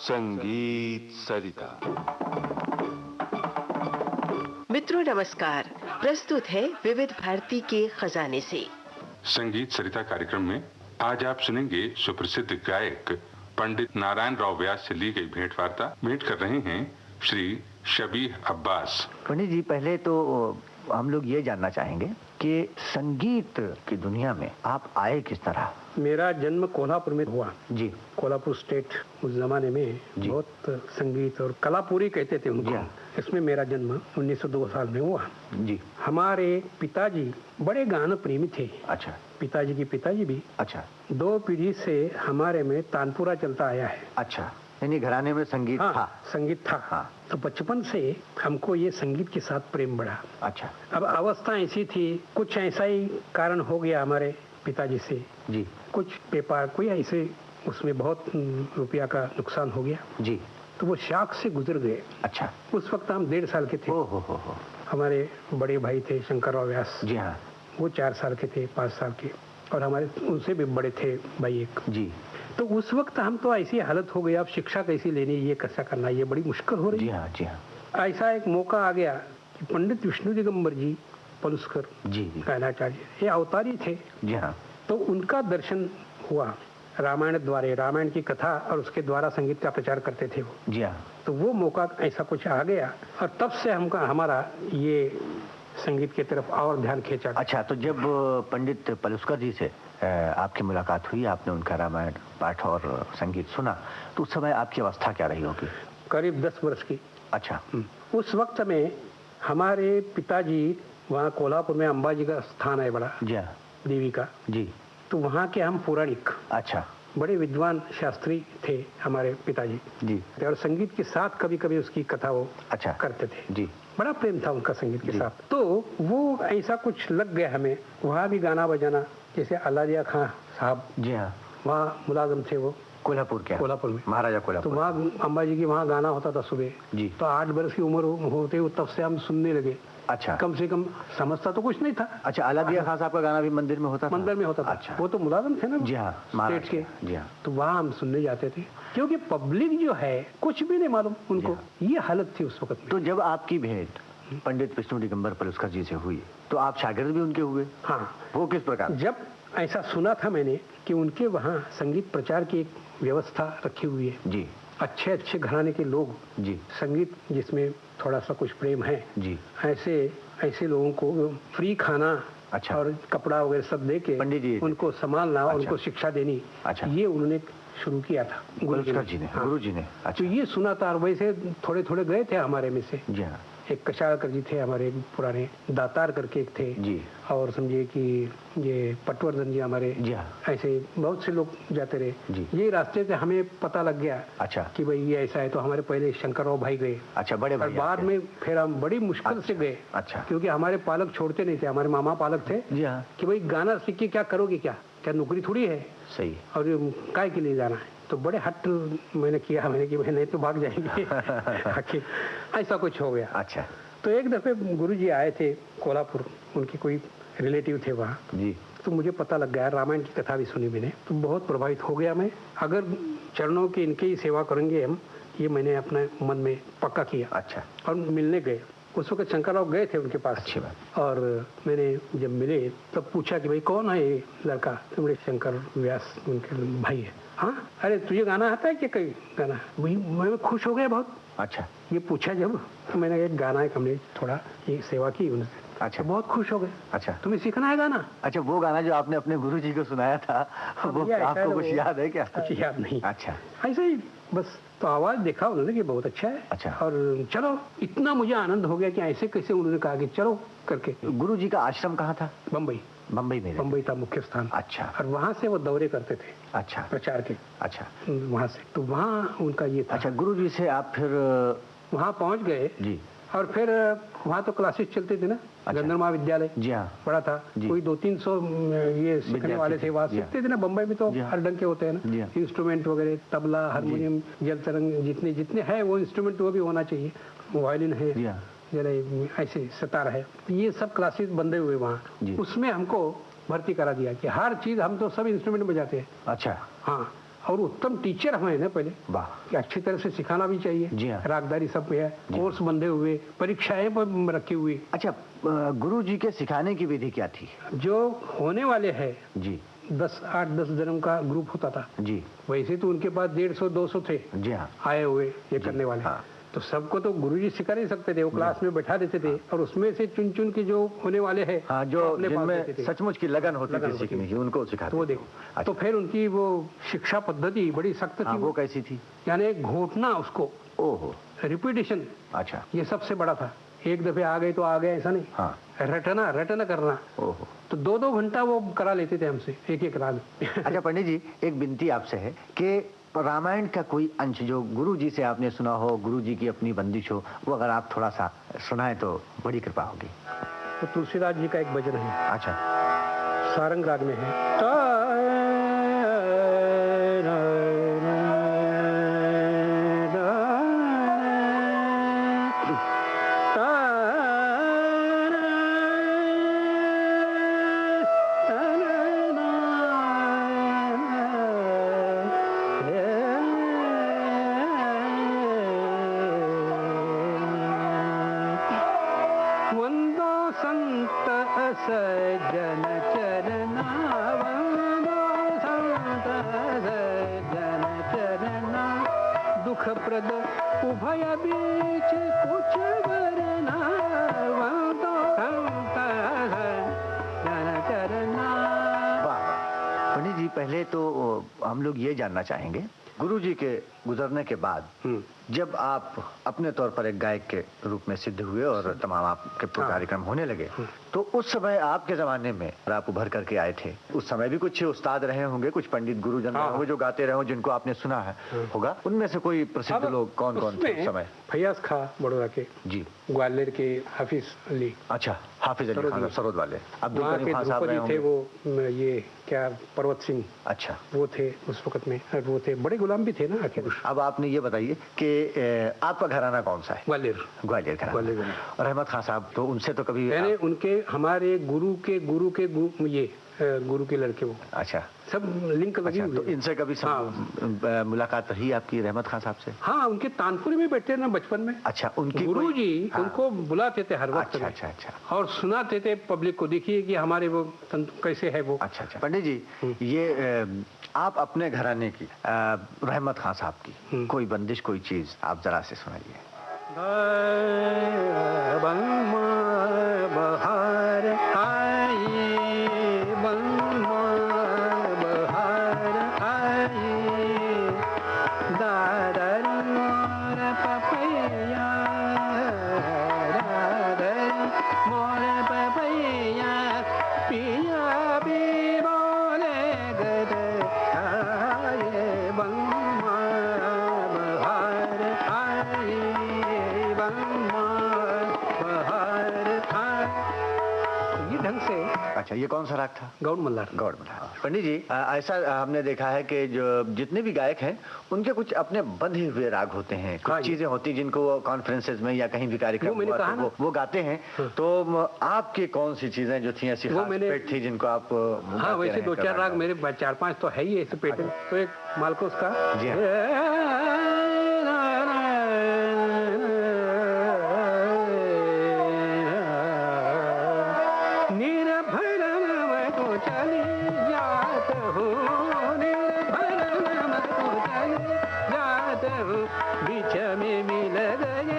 संगीत सरिता। मित्रों नमस्कार। प्रस्तुत है विविध भारती के खजाने से संगीत सरिता कार्यक्रम में आज आप सुनेंगे सुप्रसिद्ध गायक पंडित नारायण राव व्यास से ली गई भेंट वार्ता। भेंट कर रहे हैं श्री शबीह अब्बास। पंडित जी, पहले तो हम लोग ये जानना चाहेंगे कि संगीत की दुनिया में आप आए किस तरह? मेरा जन्म कोल्हापुर में हुआ जी। कोल्हापुर स्टेट उस जमाने में बहुत संगीत और कलापुरी कहते थे उनको। इसमें मेरा जन्म 1902 साल में हुआ जी। हमारे पिताजी बड़े गाना प्रेमी थे। अच्छा। पिताजी की पिताजी भी। अच्छा। 2 पीढ़ी से हमारे में तानपुरा चलता आया है। अच्छा, यानी घराने में संगीत था। संगीत था। हाँ। तो बचपन से हमको ये संगीत के साथ प्रेम बढ़ा। अच्छा। अब अवस्था ऐसी थी, कुछ ऐसा ही कारण हो गया हमारे पिताजी से जी। कुछ पेपर कोई ऐसे उसमें बहुत रुपया का नुकसान हो गया जी। तो वो शाख से गुजर गए। अच्छा। उस वक्त हम 1.5 साल के थे। हो। हमारे बड़े भाई थे शंकरराव व्यास जी। हाँ। वो 4 साल के थे, 5 साल के, और हमारे उनसे भी बड़े थे भाई एक जी। तो उस वक्त हम तो ऐसी हालत हो गई, अब शिक्षा कैसी लेनी, ये कैसा करना, ये बड़ी मुश्किल हो रही। जी हाँ। जी हाँ। ऐसा एक मौका आ गया कि पंडित विष्णु दिगंबर जी पलुस्कर जी गायनाचार्य, ये अवतारी थे। जी हाँ। तो उनका दर्शन हुआ रामायण द्वारे, रामायण की कथा और उसके द्वारा संगीत का प्रचार करते थे वो। जी हाँ। तो वो मौका ऐसा कुछ आ गया और तब से हमारा ये संगीत की तरफ और ध्यान खींचा। अच्छा, तो जब पंडित पलुस्कर जी से आपकी मुलाकात हुई, आपने उनका रामायण पाठ और संगीत सुना, तो उस समय आपकी अवस्था क्या रही होगी? करीब 10 वर्ष की। अच्छा। उस वक्त में हमारे पिताजी वहाँ कोल्हापुर में अंबाजी का स्थान है बड़ा जी देवी का जी, तो वहाँ के हम पौराणिक। अच्छा। बड़े विद्वान शास्त्री थे हमारे पिताजी जी, और संगीत के साथ कभी कभी उसकी कथा वो अच्छा करते थे जी। बड़ा प्रेम था उनका संगीत के साथ। तो वो ऐसा कुछ लग गया हमें, वहाँ भी गाना बजाना, जैसे अलादिया खां साहब जी हाँ, वहाँ मुलाजम थे वो कोल्हापुर के, कोल्हापुर में महाराजा कोल्हापुर। तो वहाँ अम्बाजी की वहाँ गाना होता था सुबह जी। तो 8 वर्ष की उम्र होते हुए तब से हम सुनने लगे। अच्छा। कम से कम समझता तो कुछ नहीं था। अच्छा, अलादिया खान साहब का गाना भी मंदिर में होता था? मंदिर में होता था। अच्छा। वो तो मुलाजम थे ना जी हाँ, स्टेट के जी हाँ। तो वहाँ हम सुनने जाते थे, क्योंकि पब्लिक जो है कुछ भी नहीं मालूम उनको, ये हालत थी उस वक्त। तो जब आपकी भेंट पंडित विष्णु दिगंबर पलुस्कर जी से हुई तो आप शागिर्द भी उनके हुए? हाँ। वो किस प्रकार? जब ऐसा सुना था मैंने कि उनके वहाँ संगीत प्रचार की एक व्यवस्था रखी हुई है जी, अच्छे अच्छे घराने के लोग जी, संगीत जिसमें थोड़ा सा कुछ प्रेम है जी, ऐसे लोगों को फ्री खाना अच्छा, और कपड़ा वगैरह सब दे के पंडित जी उनको संभालना, अच्छा, उनको शिक्षा देनी। अच्छा। ये उन्होंने शुरू किया था गुरु जी ने। गुरु जी ने। अच्छा। तो ये सुना था और वैसे थोड़े थोड़े गए थे हमारे में से जी हाँ। एक कशाळकर जी थे हमारे पुराने, दातार करके एक थे जी, और समझिए कि ये पटवर्धन जी हमारे जी हाँ। ऐसे बहुत से लोग जाते रहे जी। ये रास्ते से हमें पता लग गया अच्छा कि भाई ये ऐसा है, तो हमारे पहले शंकरराव भाई गए। अच्छा, बड़े भाई। और बाद में फिर हम बड़ी मुश्किल से गए। अच्छा। क्योंकि हमारे पालक छोड़ते नहीं थे, हमारे मामा पालक थे जी हाँ, कि भाई गाना सीख के क्या करोगे, क्या नौकरी थोड़ी है सही, और काय के लिए जाना है। तो बड़े हट मैंने कि मैं नहीं तो भाग जाएंगे ऐसा कुछ हो गया। अच्छा। तो एक दफे गुरुजी आए थे कोल्हापुर, उनके कोई रिलेटिव थे वहाँ जी, तो मुझे पता लग गया, रामायण की कथा भी सुनी मैंने, तो बहुत प्रभावित हो गया मैं। अगर चरणों की इनकी ही सेवा करेंगे हम, ये मैंने अपने मन में पक्का किया। अच्छा। और मिलने गए, उस वक्त शंकरराव गए थे उनके पास। अच्छी बात। और मैंने जब मिले तब पूछा कि भाई कौन है ये लड़का? तो मेरे शंकर व्यास उनके भाई है। हाँ, अरे तुझे गाना आता है क्या? कहीं गाना? वही मैं खुश हो गया बहुत। अच्छा। ये पूछा जब, तो मैंने एक गाना है, हमने थोड़ा ये सेवा की उनसे। अच्छा। तो बहुत खुश हो गए। अच्छा। तुम्हें सीखना है गाना? अच्छा, वो गाना जो आपने अपने गुरु जी को सुनाया था वो आपको कुछ याद है क्या? कुछ याद नहीं। अच्छा। ऐसा ही बस, तो आवाज देखा उन्होंने कि बहुत अच्छा है। अच्छा। और चलो, इतना मुझे आनंद हो गया कि ऐसे कैसे उन्होंने कहा कि चलो करके। गुरु जी का आश्रम कहाँ था? बम्बई। बम्बई में? बम्बई था मुख्य स्थान। अच्छा। और वहाँ से वो दौरे करते थे। अच्छा। प्रचार के। अच्छा। वहाँ से, तो वहाँ उनका ये था। अच्छा, गुरु जी से आप फिर वहाँ पहुँच गए जी, और फिर वहाँ तो क्लासेस चलते थे ना। अच्छा। गंधर्व विद्यालय जी हाँ, बड़ा था, कोई 200-300 ये सीखने वाले थे वहाँ, सीखते थे ना। बम्बई में तो हर ढंग के होते हैं ना इंस्ट्रूमेंट वगैरह, तबला, हारमोनियम, जल तरंग, जितने हैं वो इंस्ट्रूमेंट वो भी होना चाहिए, वायलिन है, ऐसे सितार है, ये सब क्लासेस बंदे हुए वहाँ। उसमें हमको भर्ती करा दिया कि हर चीज, हम तो सब इंस्ट्रूमेंट बजाते हैं। अच्छा। हाँ, और उत्तम टीचर हमें ना पहले, वाह, कि अच्छी तरह से सिखाना भी चाहिए। जी हाँ। रागदारी सब है, कोर्स बंधे हुए, परीक्षाएं पर रखी हुई। अच्छा, गुरु जी के सिखाने की विधि क्या थी? जो होने वाले हैं जी, 8-10 जन्म का ग्रुप होता था जी, वैसे तो उनके पास 150-200 थे जी हाँ, आए हुए ये करने वाले। हाँ। तो सबको तो गुरुजी सिखा नहीं सकते थे, वो क्लास में बैठा देते थे और उसमें से चुन चुन के जो होने वाले हैं, हाँ, जो जिनमें सचमुच की लगन होती थी सीखने की, उनको सिखाते। तो वो देखो, तो फिर उनकी वो शिक्षा पद्धति बड़ी सख्त थी। वो कैसी थी? यानी घोटना उसको, ओहो, रिपीटेशन। अच्छा, ये सबसे बड़ा था। एक दफे आ गए तो आ गए ऐसा नहीं, हाँ, रटना करना। ओहो, तो 2-2 घंटा वो करा लेते थे हमसे एक राग। अच्छा पंडित जी, एक विनती आपसे है कि रामायण का कोई अंश जो गुरु जी से आपने सुना हो, गुरु जी की अपनी बंदिश हो, वो अगर आप थोड़ा सा सुनाए तो बड़ी कृपा होगी। तो तुलसीदास जी का एक भजन है, अच्छा, सारंग राग में है। सज्जन चरना वंदो संत सज्जन चरना, दुख प्रद उभय बीच कुछ वरना, वंदो संत सज्जन चरना। पंडित जी, पहले तो हम लोग ये जानना चाहेंगे, गुरु जी के गुजरने के बाद जब आप अपने तौर पर एक गायक के रूप में सिद्ध हुए और तमाम आपके कार्यक्रम होने लगे, तो उस समय आपके जमाने में आप उभर करके आए थे, उस समय भी कुछ उस्ताद रहे होंगे, कुछ पंडित गुरुजन रहे होंगे जो गाते रहे हो, जिनको आपने सुना है होगा। उनमें से कोई प्रसिद्ध लोग कौन कौन थे उस समय? फैयाज खां बड़ौदा के जी, ग्वालियर के हाफिज अली। अच्छा, हाफिज अली खान सरोद वाले। अब्दुल करीम खान साहब रहे थे, वो ये क्या पर्वत सिंह, अच्छा, वो थे उस वक्त में, वो थे बड़े गुलाम भी थे ना आखिर। अब आपने ये बताइए कि आपका घराना कौन सा है? ग्वालियर। ग्वालियर घराना। रहमत खान साहब, तो उनसे तो कभी मैंने उनके हमारे गुरु के ये गुरु के लड़के वो, अच्छा, सब लिंक लगी हुई। तो इनसे कभी मुलाकात रही आपकी रहमत खान साहब से? हाँ, उनके तानपुरी में बैठते ना बचपन में। अच्छा, उनके गुरु जी उनको बुलाते थे हर वक्त। अच्छा, अच्छा, अच्छा। और सुनाते थे पब्लिक को, देखिए कि हमारे वो कैसे है वो। अच्छा, अच्छा। पंडित जी, ये आप अपने घराने की, रहमत खान साहब की कोई बंदिश, कोई चीज आप जरा से सुनाइए। बहार आई, बहार आई, दादर मोर पपैया, दादर मोर पपैया, पिया भी बोले गद आए, बहार आई, ये ढंग से। अच्छा, ये कौन सा राग था? गौड़ मल्हार। गौड़ मल्हार। पंडित जी, ऐसा हमने देखा है कि जो जितने भी गायक हैं उनके कुछ अपने बंधे हुए राग होते हैं, कुछ चीजें होती हैं जिनको वो कॉन्फ्रेंसेज में या कहीं भी कार्यक्रम हुआ तो वो गाते हैं। तो आपकी कौन सी चीजें जो थी ऐसी खास पेट थी जिनको आप? हाँ, वैसे 2-4 राग मेरे 4-5 तो है ही ऐसे पेट। तो एक मालकोस का बीच में मिल गए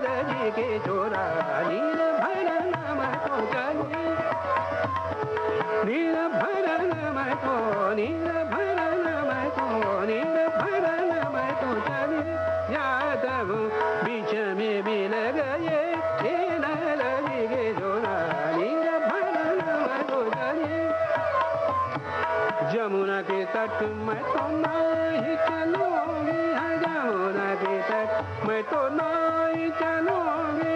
नदी के छोरा, नीर भरन मतो चले, नीर भरन मतो, नीर भरन मतो, नीर भरन मतो चले, जात बीच में मिल गए नदी के छोरा, नीर भरन मतो चले, जमुना के तट में तो नहीं चलोगे, जमुना के तट में तो नहीं चलोगे,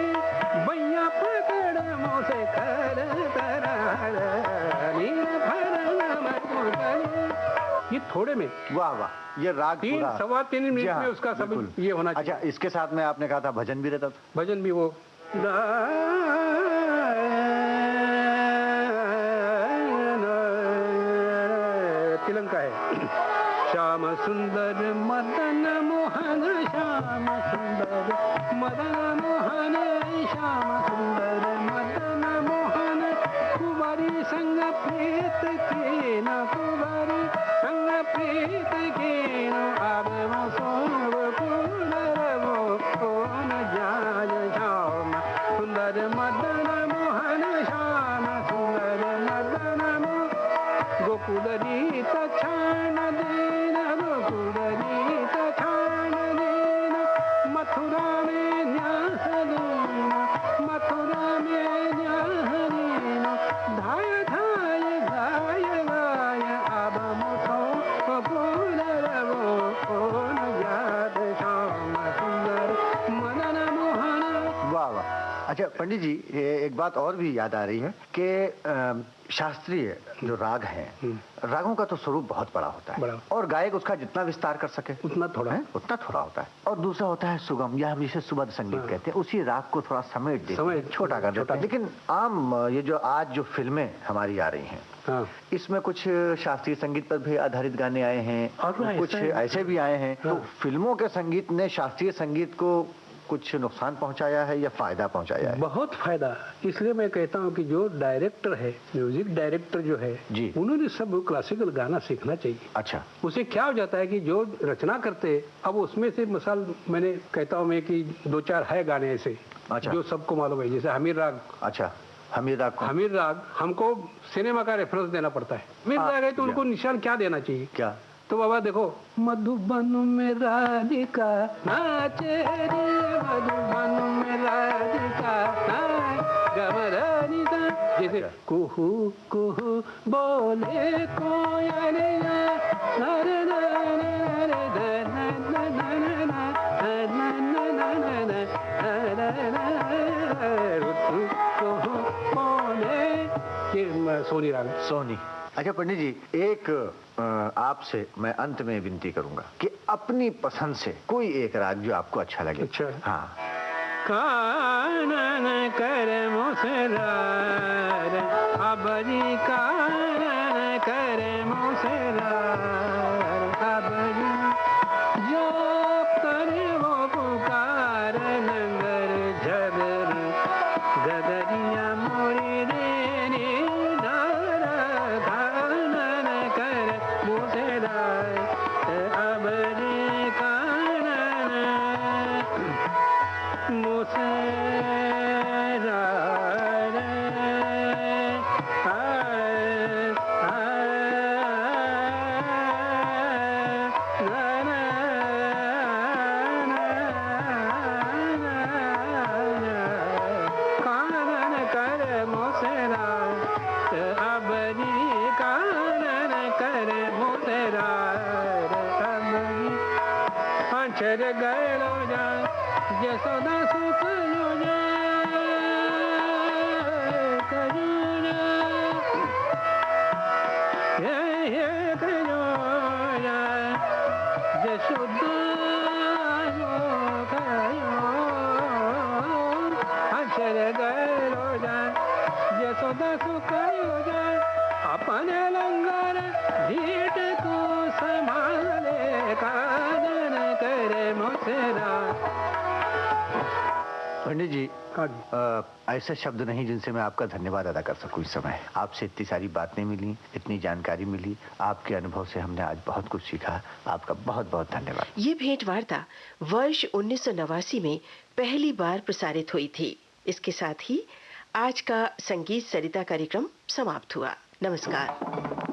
भैया पकड़ मोसे कर ये थोड़े में। वाह वाह, ये राग 3-3.25 मिनट में उसका सब ये होना चाहिए। अच्छा, इसके साथ में आपने कहा था भजन भी रहता था? भजन भी वो तिलंका है, श्याम सुंदर मदन मोहन श्याम सुंदर मदन मोहन श्याम सुंदर मदन मोहन कुंवारी संग प्रीत के न कुंवारी संग प्रीत के न आवे सोव कुंदर वो न जाय श्याम सुंदर मदन मोहन श्याम सुंदर मदन मोहन गोकुलरीत छान देन गोकुलरीत छान देन मथुरा में न्यास देन मथुरा में न्यास देन धाय धाय गाय गाय अब मुठो गोकुलर वो न याद श्याम सुंदर मदन मोहन। वाह वाह। अच्छा पंडित जी, एक बात और भी याद आ रही है कि शास्त्रीय जो राग हैं, रागों का तो स्वरूप बहुत बड़ा होता है और गायक उसका जितना विस्तार कर सके उतना थोड़ा होता है। और दूसरा होता है सुगम, या हम जिसे सुबद्ध संगीत कहते हैं, उसी राग को थोड़ा समेट देते हैं, छोटा कर देते हैं। लेकिन आम ये जो आज जो फिल्में हमारी आ रही हैं, इसमें कुछ शास्त्रीय संगीत पर भी आधारित गाने आए हैं और कुछ ऐसे भी आए हैं। तो फिल्मों के संगीत ने शास्त्रीय संगीत को कुछ नुकसान पहुंचाया है या फायदा पहुंचाया है? बहुत फायदा। इसलिए मैं कहता हूं कि जो डायरेक्टर है, म्यूजिक डायरेक्टर जो है जी, उन्होंने सब क्लासिकल गाना सीखना चाहिए। अच्छा। उसे क्या हो जाता है कि जो रचना करते, अब उसमें से मिसाल मैंने कहता हूं मैं कि 2-4 है गाने ऐसे जो सबको मालूम है, जैसे हमीर राग। अच्छा, हमीर राग हमको सिनेमा का रेफरेंस देना पड़ता है। हमीर राग है तो उनको निशान क्या देना चाहिए? क्या? तो बाबा देखो, मधुबन में राधिका नाचे रे, मधुबन में राधिका गमरानी दा, जैसे कुहू कुहू बोले कोयलिया नरे नरे नरे नरे सोनी राग, सोनी। अच्छा पंडित जी, एक आपसे मैं अंत में विनती करूंगा कि अपनी पसंद से कोई एक राग जो आपको अच्छा लगे। अच्छा। हाँ। कानन कर मुसरार अबरी, कानन कर मुसरार अबरी, जाप करे वो पुकार नंगर झगर गदरिया मोरी रे चर गलो जा जसोदा सुख लो जा करुणा हे करुणा जसोदा चर गलो जा जसोदा सुख लो जा अपने लंगर भीट को संभाले कानन करे मुसरा। पंडित जी, ऐसे शब्द नहीं जिनसे मैं आपका धन्यवाद अदा कर सकूं। इस समय आपसे इतनी सारी बातें मिली, इतनी जानकारी मिली, आपके अनुभव से हमने आज बहुत कुछ सीखा। आपका बहुत बहुत धन्यवाद। ये भेंट वार्ता वर्ष 1989 में पहली बार प्रसारित हुई थी। इसके साथ ही आज का संगीत सरिता कार्यक्रम समाप्त हुआ। नमस्कार।